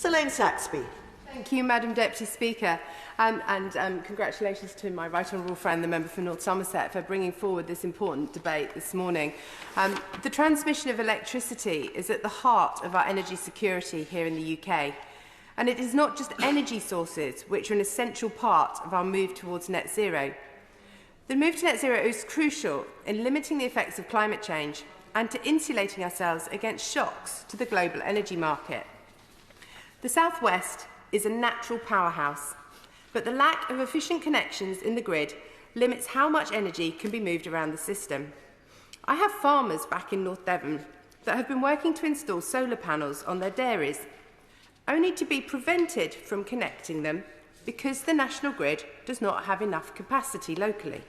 Elaine Saxby. Thank you, Madam Deputy Speaker, congratulations to my right honourable friend, the member for North Somerset, for bringing forward this important debate this morning. The transmission of electricity is at the heart of our energy security here in the UK, and it is not just energy sources which are an essential part of our move towards net zero. The move to net zero is crucial in limiting the effects of climate change and to insulating ourselves against shocks to the global energy market. The South West is a natural powerhouse, but the lack of efficient connections in the grid limits how much energy can be moved around the system. I have farmers back in North Devon that have been working to install solar panels on their dairies, only to be prevented from connecting them because the national grid does not have enough capacity locally.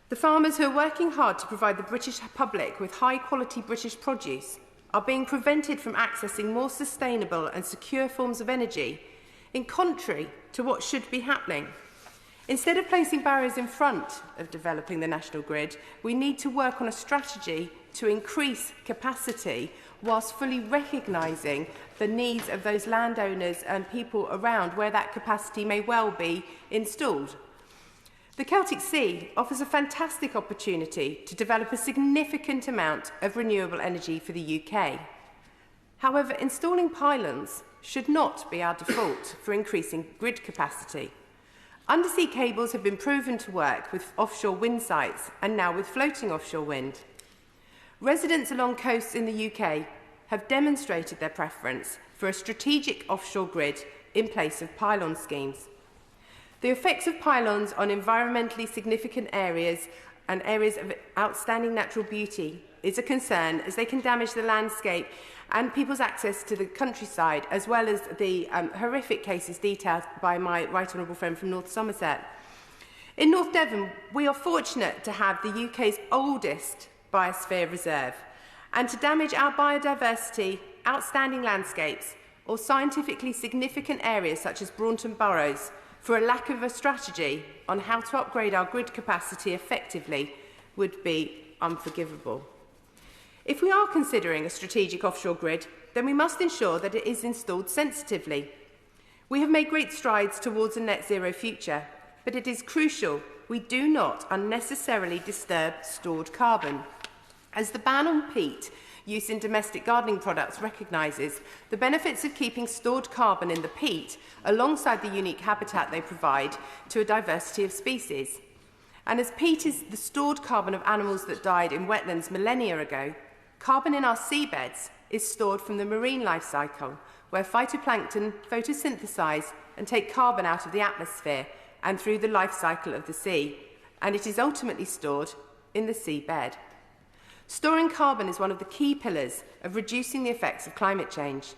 The farmers who are working hard to provide the British public with high-quality British produce are being prevented from accessing more sustainable and secure forms of energy, in contrary to what should be happening. Instead of placing barriers in front of developing the national grid, we need to work on a strategy to increase capacity whilst fully recognising the needs of those landowners and people around where that capacity may well be installed. The Celtic Sea offers a fantastic opportunity to develop a significant amount of renewable energy for the UK. However, installing pylons should not be our default for increasing grid capacity. Undersea cables have been proven to work with offshore wind sites and now with floating offshore wind. Residents along coasts in the UK have demonstrated their preference for a strategic offshore grid in place of pylon schemes. The effects of pylons on environmentally significant areas and areas of outstanding natural beauty is a concern, as they can damage the landscape and people's access to the countryside, as well as the horrific cases detailed by my right honourable friend from North Somerset. In North Devon, we are fortunate to have the UK's oldest biosphere reserve, and to damage our biodiversity, outstanding landscapes, or scientifically significant areas such as Braunton Burrows for a lack of a strategy on how to upgrade our grid capacity effectively would be unforgivable. If we are considering a strategic offshore grid, then we must ensure that it is installed sensitively. We have made great strides towards a net zero future, but it is crucial we do not unnecessarily disturb stored carbon. As the ban on peat use in domestic gardening products recognises, the benefits of keeping stored carbon in the peat alongside the unique habitat they provide to a diversity of species. And as peat is the stored carbon of animals that died in wetlands millennia ago, carbon in our seabeds is stored from the marine life cycle, where phytoplankton photosynthesize and take carbon out of the atmosphere and through the life cycle of the sea, and it is ultimately stored in the seabed. Storing carbon is one of the key pillars of reducing the effects of climate change.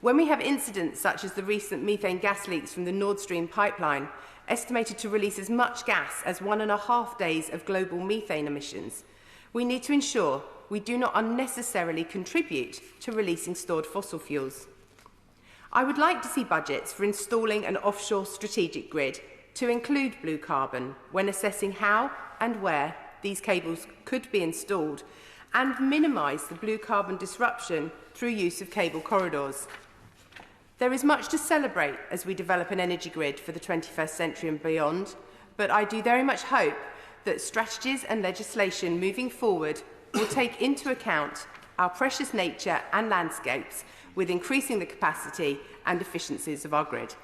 When we have incidents such as the recent methane gas leaks from the Nord Stream pipeline, estimated to release as much gas as 1.5 days of global methane emissions, we need to ensure we do not unnecessarily contribute to releasing stored fossil fuels. I would like to see budgets for installing an offshore strategic grid to include blue carbon when assessing how and where these cables could be installed, and minimise the blue carbon disruption through use of cable corridors. There is much to celebrate as we develop an energy grid for the 21st century and beyond, but I do very much hope that strategies and legislation moving forward will take into account our precious nature and landscapes with increasing the capacity and efficiencies of our grid.